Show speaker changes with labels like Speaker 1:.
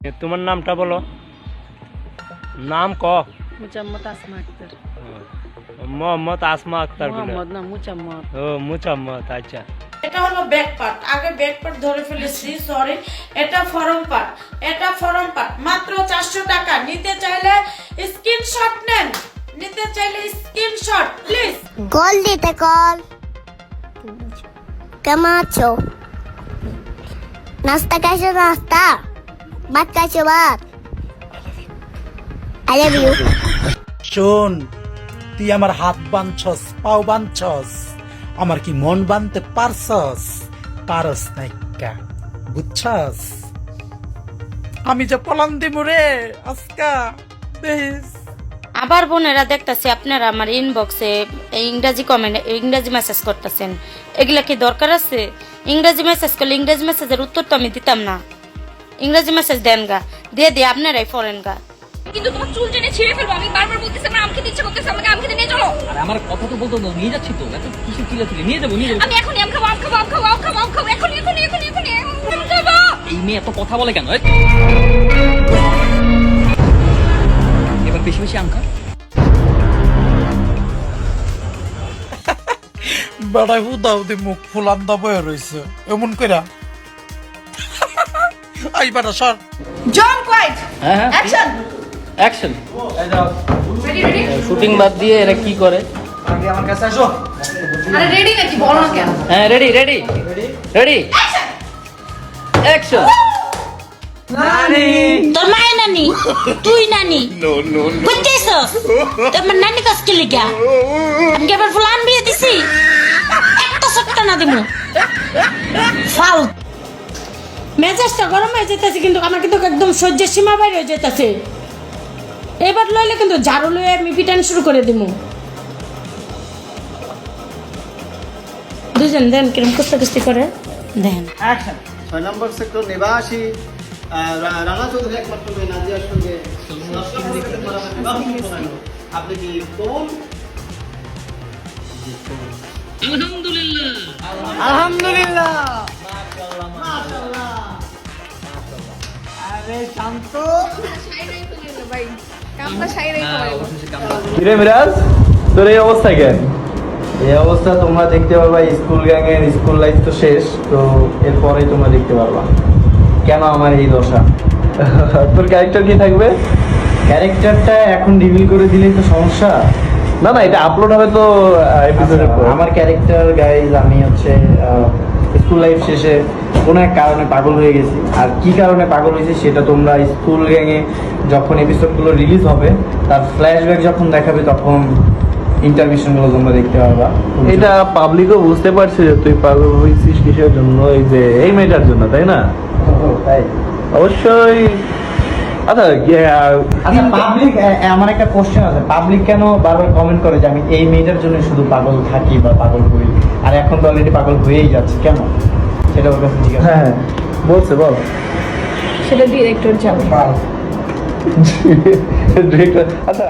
Speaker 1: তোমার নামটা বলো, নাম ক।
Speaker 2: মুচাম্মদ আসমা আক্তার।
Speaker 1: মোহাম্মদ আসমা আক্তার বলে।
Speaker 2: মোহাম্মদ না মুচাম্মদ।
Speaker 1: ও মুচাম্মদ, আচ্ছা।
Speaker 3: এটা হলো ব্যাক পার্ট, আগে ব্যাক পার্ট ধরে ফেলেছি, সরি। এটা ফরম পার্ট, এটা ফরম পার্ট, মাত্র 400 টাকা। নিতে চাইলে স্ক্রিনশট নেন, নিতে চাইলে স্ক্রিনশট প্লিজ।
Speaker 4: কল দিতে কল। কেমন আছো? নাস্তা খাইছো? নাস্তা ভাত খাইছো? ভাত। I love you.
Speaker 5: শোন, তুই আমার হাত বাঁধছস, পাও বাঁধছস, আমার কি মন বাঁধতে পারছস? পারস নাইকা, বুঝছস? আমি যে পলান দিব রে আজকা, দেখিস।
Speaker 6: আবার বোনেরা দেখতেছি আপনারা আমার ইনবক্সে ইংরাজি কমেন্ট, ইংরাজি মেসেজ করতেছেন। এগুলা কি দরকার আছে? ইংরাজি মেসেজ করলে ইংরাজি মেসেজের উত্তর তো আমি দিতাম না। ইংরাজি মেসেজ দেন গা, দিয়ে আপনারাই ফরেন গা।
Speaker 7: কিন্তু তোমার চুল টেনে ছিঁড়ে ফেলবো। আমি বারবার বলতেছি আমার আম খেতে ইচ্ছে করতেছে, আমাকে আম খেতে নিয়ে চলো।
Speaker 8: আরে আমার কথা তো বলতো না, নিয়ে যাচ্ছি তো, এত কিছু চিল্লাচিল্লি, নিয়ে যাবো নিয়ে যাবো।
Speaker 7: আমি এখনই আম খাবো, আম খাবো, আম খাবো, আম খাবো, আম খাবো, এখনই এখনই এখনই এখনই আম খাবো।
Speaker 8: এই মেয়ে এত কথা বলে কেন? এবার বেশি বেশি আম খা।
Speaker 5: বেড়াই হুদাও দি মুখ ফুলান্দা বয়ে রয়েছে এমন কইরা। আই বেটা সর।
Speaker 7: জন কোয়াইট,
Speaker 8: হ্যাঁ হ্যাঁ,
Speaker 7: action
Speaker 8: action.
Speaker 7: Ready ready.
Speaker 8: Shooting বাদ দিয়ে এরা কি করে?
Speaker 7: আরে রেডি নাকি বলো না কেন?
Speaker 8: হ্যাঁ রেডি রেডি রেডি, অ্যাকশন।
Speaker 6: তোর মায়ের নানি, তুই নানি বুঝছিস? তোমার নানি কাজ কি লিখা? আমি কি আবার ফুলান বিয়ে দিছি? একটা সপ্তাহ না দিমু ফাল। মেজাজটা গরম হয়ে যেতেছে, কিন্তু আমার কিন্তু একদম সহ্যের সীমা বাইরে হয়ে যেতেছে। এবার লইলে কিন্তু ঝাড়ু লইয়ে আমি পিটান শুরু করে দিমু। দুজন দেন কিরম কুস্তি করে দেন।
Speaker 9: 6 নম্বর সেক্টর নিবাসী রানা চৌধুরী একমাত্র মেয়ে নাজিয়ার সঙ্গে আপনি কি কবুল? আলহামদুলিল্লাহ। আরে শান্ত।
Speaker 10: কিরে মিরাজ, তোর এই অবস্থা কেন?
Speaker 9: এই অবস্থা তোমরা দেখতে পারবা স্কুল গ্যাংয়ের স্কুল লাইফ তো শেষ, তো এরপরেই তোমরা দেখতে পারবা কেন আমার এই দশা।
Speaker 10: তোর ক্যারেক্টার কি থাকবে?
Speaker 9: ক্যারেক্টারটা এখন রিভিল করে দিলেই তো সমস্যা।
Speaker 10: না না, এটা আপলোড হবে তো এপিসোডের পর।
Speaker 9: আমার ক্যারেক্টার গাইজ, আমি হচ্ছে স্কুল লাইফ শেষে কোনো এক কারণে পাগল হয়ে গেছি। আর কি কারণে পাগল হয়েছি সেটা তোমরা স্কুল গ্যাংয়ে যখন এপিসোডগুলো রিলিজ হবে তার ফ্ল্যাশব্যাক যখন দেখাবে তখন ইন্টারমিশনগুলো তোমরা দেখতে পারবা।
Speaker 10: এটা পাবলিকও বুঝতে পারছে যে তুই পাগল হয়েছিস কিসের জন্য, এই যে এই মেয়েটার জন্য, তাই না?
Speaker 9: তাই
Speaker 10: অবশ্যই। আচ্ছা
Speaker 9: আচ্ছা, পাবলিক, আমার একটা কোশ্চেন আছে, পাবলিক কেন বারবার কমেন্ট করে যে আমি এই মেয়েটার জন্য শুধু পাগল থাকি বা পাগল হই, আর এখন তো অলরেডি পাগল হয়েই যাচ্ছে, কেন? সেটা ওর কাছে জিজ্ঞাসা।
Speaker 10: হ্যাঁ বলছে, বল।
Speaker 7: সেটা ডিরেক্টর যাবে।
Speaker 10: ডিরেক্টর, আচ্ছা